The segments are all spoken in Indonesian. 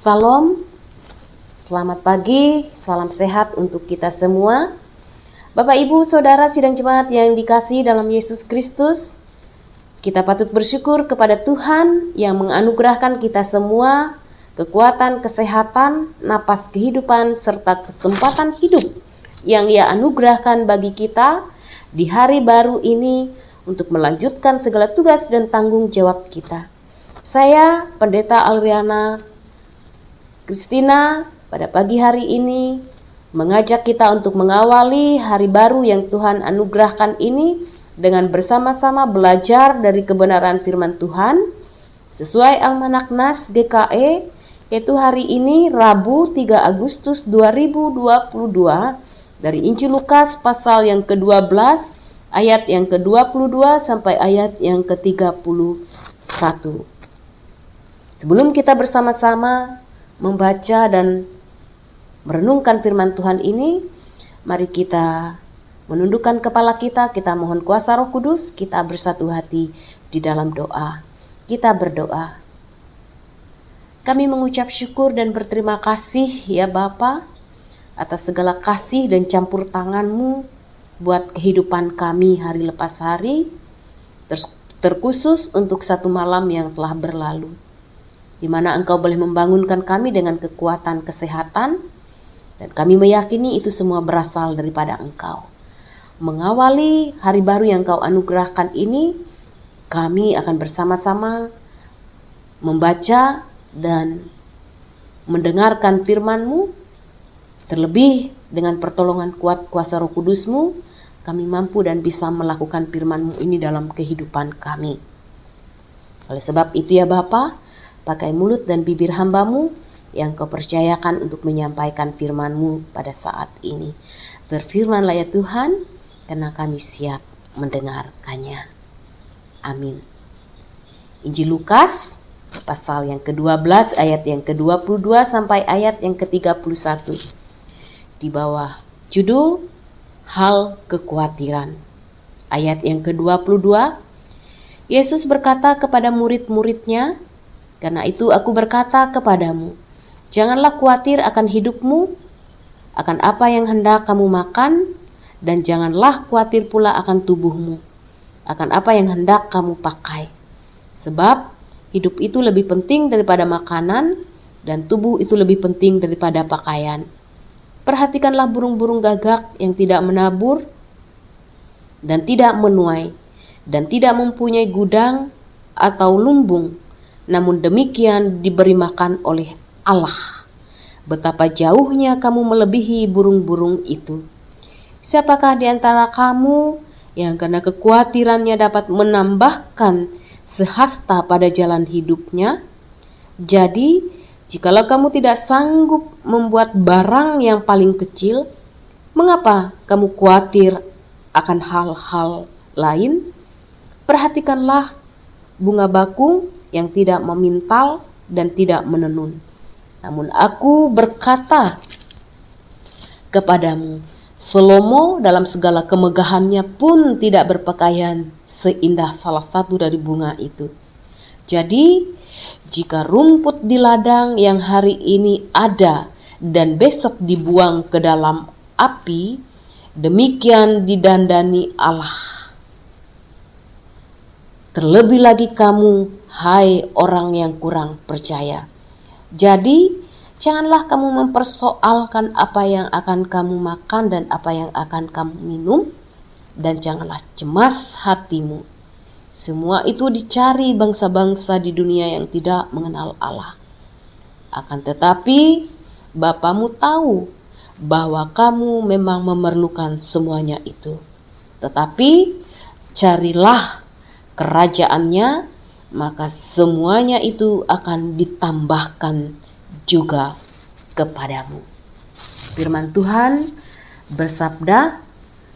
Salam, selamat pagi, salam sehat untuk kita semua. Bapak, Ibu, Saudara sidang jemaat yang dikasihi dalam Yesus Kristus, kita patut bersyukur kepada Tuhan yang menganugerahkan kita semua kekuatan, kesehatan, napas kehidupan, serta kesempatan hidup yang Ia anugerahkan bagi kita di hari baru ini untuk melanjutkan segala tugas dan tanggung jawab kita. Saya, Pendeta Alriana Kristina, pada pagi hari ini mengajak kita untuk mengawali hari baru yang Tuhan anugerahkan ini dengan bersama-sama belajar dari kebenaran firman Tuhan sesuai Almanak Nas GKE, yaitu hari ini Rabu 3 Agustus 2022 dari Injil Lukas pasal yang ke-12 ayat yang ke-22 sampai ayat yang ke-31. Sebelum kita bersama-sama membaca dan merenungkan firman Tuhan ini, mari kita menundukkan kepala kita mohon kuasa Roh Kudus, kita bersatu hati di dalam doa. Kita berdoa. Kami mengucap syukur dan berterima kasih ya Bapa atas segala kasih dan campur tangan-Mu buat kehidupan kami hari lepas hari, terkhusus untuk satu malam yang telah berlalu, di mana Engkau boleh membangunkan kami dengan kekuatan kesehatan, dan kami meyakini itu semua berasal daripada Engkau. Mengawali hari baru yang Engkau anugerahkan ini, kami akan bersama-sama membaca dan mendengarkan firman-Mu, terlebih dengan pertolongan kuat kuasa Roh Kudus-Mu, kami mampu dan bisa melakukan firman-Mu ini dalam kehidupan kami. Oleh sebab itu ya Bapa, pakai mulut dan bibir hamba-Mu yang Kau percayakan untuk menyampaikan firman-Mu pada saat ini. Berfirmanlah ya Tuhan, karena kami siap mendengarkannya. Amin. Injil Lukas pasal yang ke-12 ayat yang ke-22 sampai ayat yang ke-31. Di bawah judul Hal Kekhawatiran. Ayat yang ke-22, Yesus berkata kepada murid-muridnya, "Karena itu aku berkata kepadamu, janganlah khawatir akan hidupmu, akan apa yang hendak kamu makan, dan janganlah khawatir pula akan tubuhmu, akan apa yang hendak kamu pakai. Sebab hidup itu lebih penting daripada makanan, dan tubuh itu lebih penting daripada pakaian. Perhatikanlah burung-burung gagak yang tidak menabur dan tidak menuai, dan tidak mempunyai gudang atau lumbung, namun demikian diberi makan oleh Allah. Betapa jauhnya kamu melebihi burung-burung itu. Siapakah di antara kamu yang karena kekhawatirannya dapat menambahkan sehasta pada jalan hidupnya? Jadi, jikalau kamu tidak sanggup membuat barang yang paling kecil, mengapa kamu khawatir akan hal-hal lain? Perhatikanlah bunga bakung yang tidak memintal dan tidak menenun. Namun aku berkata kepadamu, Salomo dalam segala kemegahannya pun tidak berpakaian seindah salah satu dari bunga itu. Jadi, jika rumput di ladang yang hari ini ada dan besok dibuang ke dalam api, demikian didandani Allah. Terlebih lagi kamu, hai orang yang kurang percaya. Jadi, janganlah kamu mempersoalkan apa yang akan kamu makan dan apa yang akan kamu minum, dan janganlah cemas hatimu. Semua itu dicari bangsa-bangsa di dunia yang tidak mengenal Allah. Akan tetapi, Bapamu tahu bahwa kamu memang memerlukan semuanya itu. Tetapi, carilah kerajaannya, maka semuanya itu akan ditambahkan juga kepadamu. Firman Tuhan bersabda,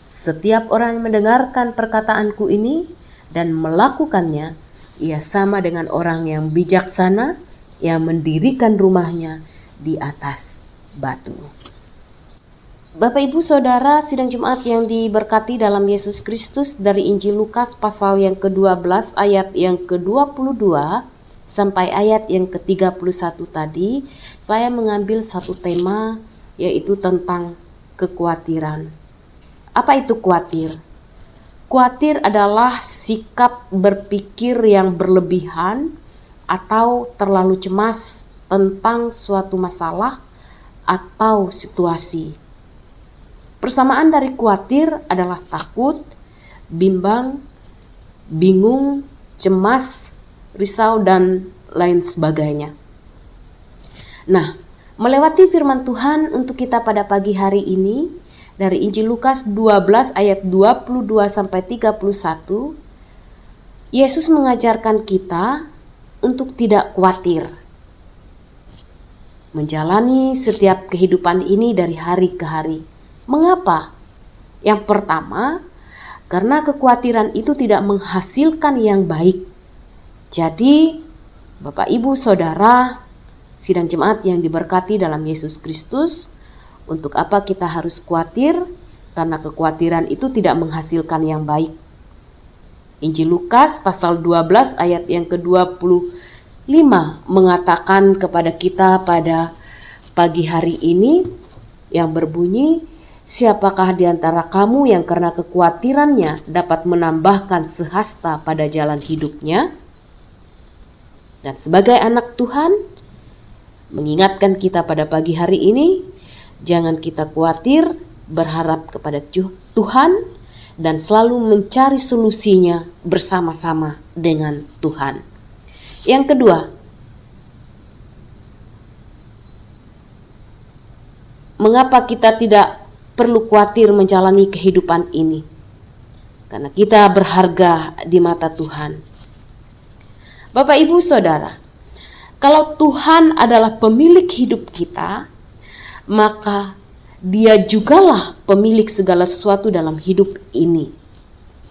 setiap orang yang mendengarkan perkataanku ini dan melakukannya, ia sama dengan orang yang bijaksana yang mendirikan rumahnya di atas batu. Bapak, Ibu, Saudara sidang jemaat yang diberkati dalam Yesus Kristus, dari Injil Lukas pasal yang ke-12 ayat yang ke-22 sampai ayat yang ke-31 tadi, saya mengambil satu tema, yaitu tentang kekhawatiran. Apa itu khawatir? Khawatir adalah sikap berpikir yang berlebihan atau terlalu cemas tentang suatu masalah atau situasi. Persamaan dari khawatir adalah takut, bimbang, bingung, cemas, risau, dan lain sebagainya. Nah, melewati firman Tuhan untuk kita pada pagi hari ini dari Injil Lukas 12 ayat 22 sampai 31, Yesus mengajarkan kita untuk tidak khawatir menjalani setiap kehidupan ini dari hari ke hari. Mengapa? Yang pertama, karena kekhawatiran itu tidak menghasilkan yang baik. Jadi, Bapak, Ibu, Saudara, sidang jemaat yang diberkati dalam Yesus Kristus, untuk apa kita harus khawatir? Karena kekhawatiran itu tidak menghasilkan yang baik. Injil Lukas pasal 12 ayat yang ke-25 mengatakan kepada kita pada pagi hari ini yang berbunyi, siapakah di antara kamu yang karena kekhawatirannya dapat menambahkan sehasta pada jalan hidupnya? Dan sebagai anak Tuhan, mengingatkan kita pada pagi hari ini, jangan kita khawatir, berharap kepada Tuhan, dan selalu mencari solusinya bersama-sama dengan Tuhan. Yang kedua, mengapa kita tidak perlu khawatir menjalani kehidupan ini? Karena kita berharga di mata Tuhan. Bapak, Ibu, Saudara, kalau Tuhan adalah pemilik hidup kita, maka Dia jugalah pemilik segala sesuatu dalam hidup ini.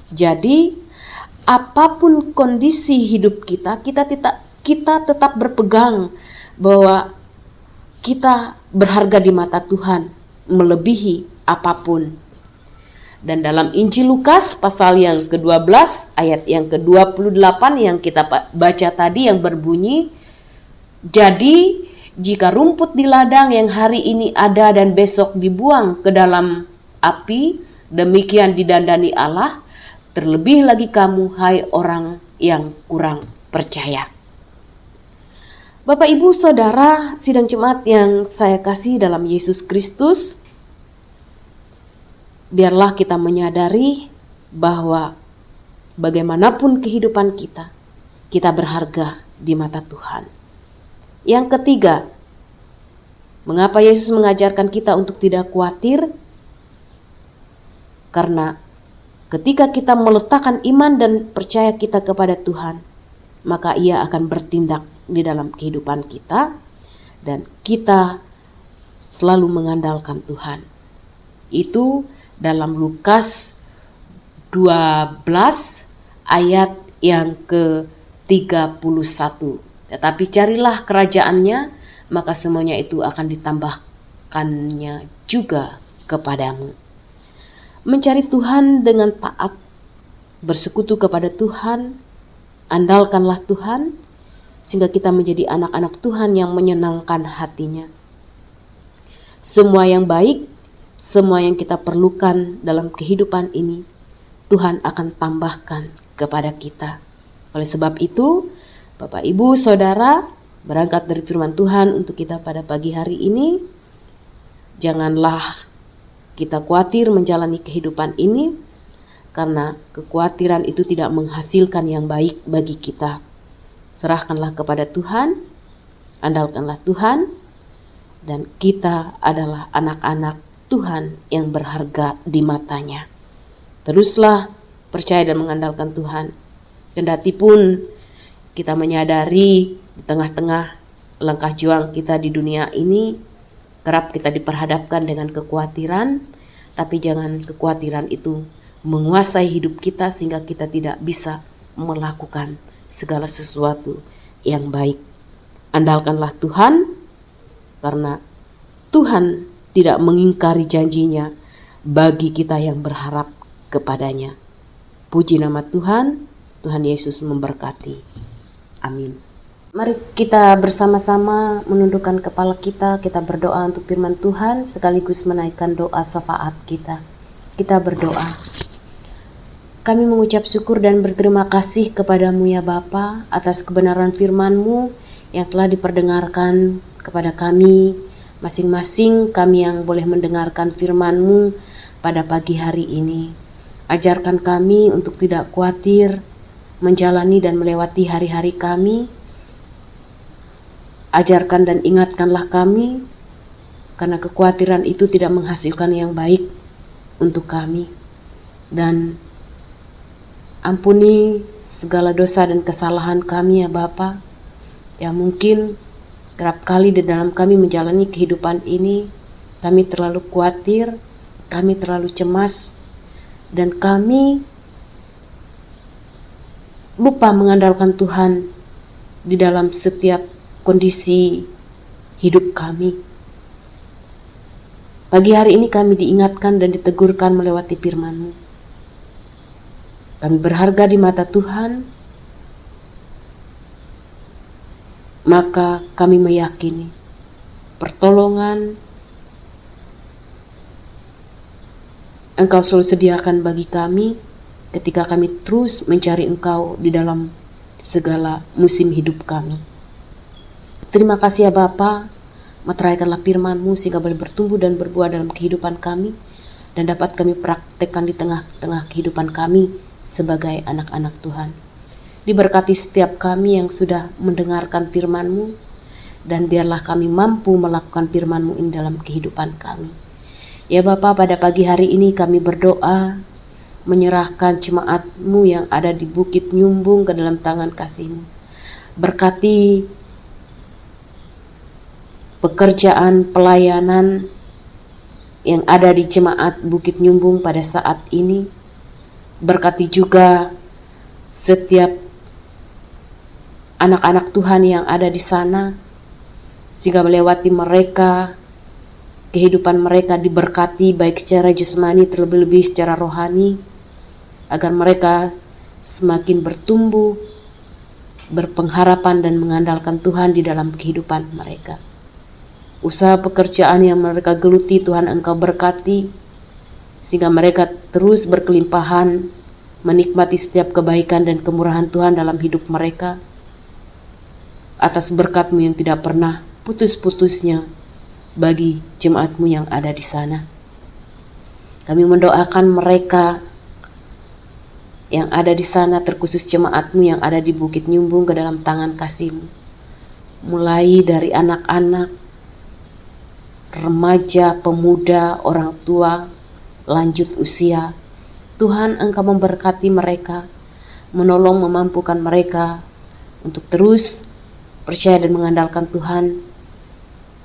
Jadi, apapun kondisi hidup kita, kita tetap berpegang bahwa kita berharga di mata Tuhan melebihi apapun. Dan dalam Injil Lukas pasal yang ke-12 ayat yang ke-28 yang kita baca tadi yang berbunyi, jadi jika rumput di ladang yang hari ini ada dan besok dibuang ke dalam api, demikian didandani Allah, terlebih lagi kamu, hai orang yang kurang percaya. Bapak, Ibu, Saudara, sidang jemaat yang saya kasih dalam Yesus Kristus, biarlah kita menyadari bahwa bagaimanapun kehidupan kita, kita berharga di mata Tuhan. Yang ketiga, mengapa Yesus mengajarkan kita untuk tidak khawatir? Karena ketika kita meletakkan iman dan percaya kita kepada Tuhan, maka Ia akan bertindak di dalam kehidupan kita dan kita selalu mengandalkan Tuhan. Itu dalam Lukas 12 ayat yang ke-31. Tetapi carilah kerajaannya, maka semuanya itu akan ditambahkannya juga kepadamu. Mencari Tuhan dengan taat, bersekutu kepada Tuhan, andalkanlah Tuhan, sehingga kita menjadi anak-anak Tuhan yang menyenangkan hatinya. Semua yang baik, semua yang kita perlukan dalam kehidupan ini, Tuhan akan tambahkan kepada kita. Oleh sebab itu, Bapak, Ibu, Saudara, berangkat dari firman Tuhan untuk kita pada pagi hari ini, janganlah kita khawatir menjalani kehidupan ini, karena kekhawatiran itu tidak menghasilkan yang baik bagi kita. Serahkanlah kepada Tuhan, andalkanlah Tuhan, dan kita adalah anak-anak Tuhan yang berharga di matanya. Teruslah percaya dan mengandalkan Tuhan. Kendati pun kita menyadari di tengah-tengah langkah juang kita di dunia ini, kerap kita diperhadapkan dengan kekhawatiran, tapi jangan kekhawatiran itu menguasai hidup kita sehingga kita tidak bisa melakukan segala sesuatu yang baik. Andalkanlah Tuhan, karena Tuhan tidak mengingkari janjinya bagi kita yang berharap kepadanya. Puji nama Tuhan, Tuhan Yesus memberkati. Amin. Mari kita bersama-sama menundukkan kepala kita berdoa untuk firman Tuhan sekaligus menaikkan doa syafaat kita. Kita berdoa. Kami mengucap syukur dan berterima kasih kepadamu ya Bapa atas kebenaran firman-Mu yang telah diperdengarkan kepada kami, masing-masing kami yang boleh mendengarkan firman-Mu pada pagi hari ini. Ajarkan kami untuk tidak khawatir menjalani dan melewati hari-hari kami. Ajarkan dan ingatkanlah kami, karena kekhawatiran itu tidak menghasilkan yang baik untuk kami. Dan ampuni segala dosa dan kesalahan kami ya Bapa, yang mungkin kerap kali di dalam kami menjalani kehidupan ini, kami terlalu khawatir, kami terlalu cemas, dan kami lupa mengandalkan Tuhan di dalam setiap kondisi hidup kami. Pagi hari ini kami diingatkan dan ditegurkan melewati firman-Mu. Kami berharga di mata Tuhan, maka kami meyakini pertolongan Engkau selalu sediakan bagi kami ketika kami terus mencari Engkau di dalam segala musim hidup kami. Terima kasih ya Bapa, meteraikanlah firman-Mu sehingga boleh bertumbuh dan berbuah dalam kehidupan kami dan dapat kami praktekkan di tengah-tengah kehidupan kami sebagai anak-anak Tuhan. Diberkati setiap kami yang sudah mendengarkan firman-Mu, dan biarlah kami mampu melakukan firman-Mu ini dalam kehidupan kami. Ya Bapa, pada pagi hari ini kami berdoa menyerahkan jemaat-Mu yang ada di Bukit Nyumbung ke dalam tangan kasih-Mu. Berkati pekerjaan pelayanan yang ada di jemaat Bukit Nyumbung pada saat ini. Berkati juga setiap anak-anak Tuhan yang ada di sana, sehingga melewati mereka, kehidupan mereka diberkati baik secara jasmani terlebih-lebih secara rohani, agar mereka semakin bertumbuh, berpengharapan dan mengandalkan Tuhan di dalam kehidupan mereka. Usaha pekerjaan yang mereka geluti Tuhan Engkau berkati, sehingga mereka terus berkelimpahan menikmati setiap kebaikan dan kemurahan Tuhan dalam hidup mereka. Atas berkat-Mu yang tidak pernah putus-putusnya bagi jemaat-Mu yang ada di sana. Kami mendoakan mereka yang ada di sana, terkhusus jemaat-Mu yang ada di Bukit Nyumbung ke dalam tangan kasih-Mu. Mulai dari anak-anak, remaja, pemuda, orang tua, lanjut usia. Tuhan Engkau memberkati mereka, menolong memampukan mereka untuk terus percaya dan mengandalkan Tuhan,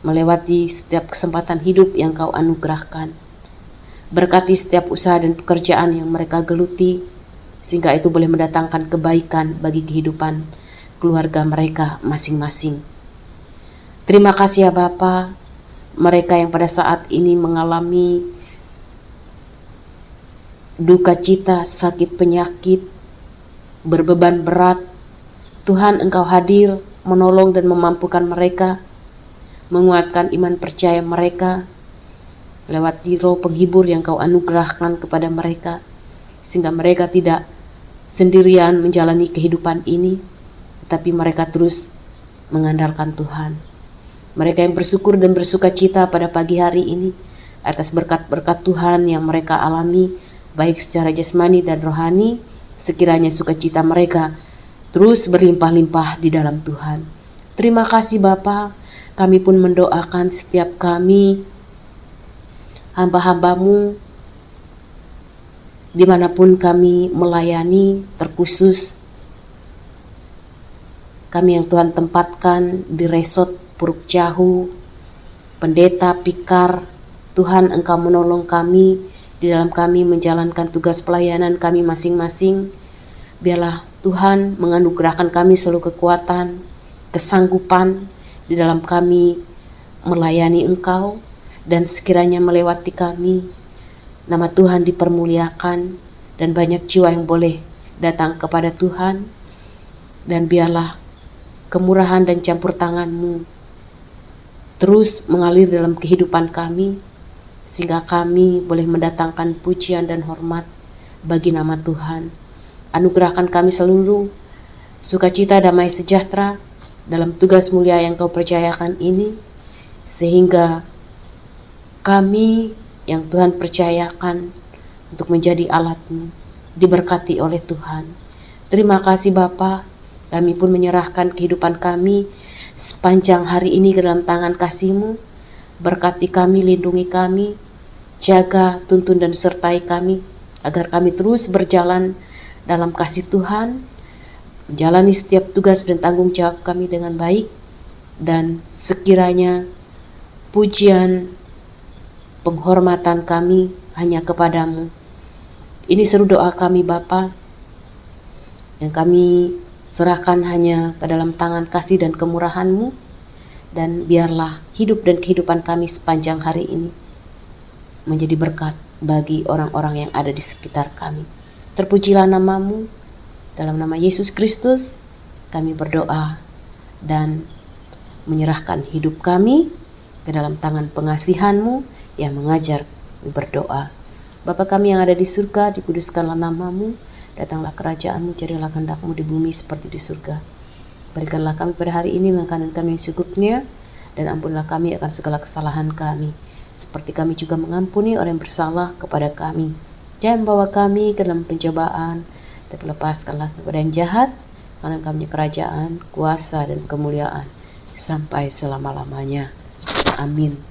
melewati setiap kesempatan hidup yang Kau anugerahkan. Berkati setiap usaha dan pekerjaan yang mereka geluti, sehingga itu boleh mendatangkan kebaikan bagi kehidupan keluarga mereka masing-masing. Terima kasih ya Bapa, mereka yang pada saat ini mengalami duka cita, sakit penyakit, berbeban berat, Tuhan Engkau hadir, menolong dan memampukan mereka, menguatkan iman percaya mereka, lewati roh penghibur yang Kau anugerahkan kepada mereka, sehingga mereka tidak sendirian menjalani kehidupan ini, tapi mereka terus mengandalkan Tuhan. Mereka yang bersyukur dan bersuka cita pada pagi hari ini atas berkat-berkat Tuhan yang mereka alami, baik secara jasmani dan rohani, sekiranya sukacita mereka terus berlimpah-limpah di dalam Tuhan. Terima kasih Bapa, kami pun mendoakan setiap kami, hamba-hamba-Mu, dimanapun kami melayani, terkhusus kami yang Tuhan tempatkan di resort Puruk Jahu, Pendeta Pikar. Tuhan Engkau menolong kami di dalam kami menjalankan tugas pelayanan kami masing-masing. Biarlah Tuhan menganugerahkan kami selalu kekuatan, kesanggupan di dalam kami melayani Engkau, dan sekiranya melewati kami, nama Tuhan dipermuliakan dan banyak jiwa yang boleh datang kepada Tuhan. Dan biarlah kemurahan dan campur tangan-Mu terus mengalir dalam kehidupan kami, sehingga kami boleh mendatangkan pujian dan hormat bagi nama Tuhan. Anugerahkan kami seluruh sukacita, damai sejahtera dalam tugas mulia yang Kau percayakan ini, sehingga kami yang Tuhan percayakan untuk menjadi alat-Mu diberkati oleh Tuhan. Terima kasih Bapa, kami pun menyerahkan kehidupan kami sepanjang hari ini ke dalam tangan kasih-Mu. Berkati kami, lindungi kami, jaga, tuntun dan sertai kami, agar kami terus berjalan dalam kasih Tuhan, menjalani setiap tugas dan tanggung jawab kami dengan baik, dan sekiranya pujian, penghormatan kami hanya kepadamu. Ini seru doa kami Bapa, yang kami serahkan hanya ke dalam tangan kasih dan kemurahan-Mu, dan biarlah hidup dan kehidupan kami sepanjang hari ini menjadi berkat bagi orang-orang yang ada di sekitar kami. Terpujilah nama-Mu, dalam nama Yesus Kristus kami berdoa dan menyerahkan hidup kami ke dalam tangan pengasihan-Mu yang mengajar berdoa. Bapa kami yang ada di surga, dikuduskanlah nama-Mu. Datanglah kerajaan-Mu, jadilah kehendak-Mu di bumi seperti di surga. Berikanlah kami pada hari ini makanan kami yang secukupnya, dan ampunilah kami akan segala kesalahan kami, seperti kami juga mengampuni orang yang bersalah kepada kami. Jangan bawa kami ke dalam pencobaan, tapi lepaskanlah kepada yang jahat, karena Kami kerajaan, kuasa, dan kemuliaan sampai selama-lamanya. Amin.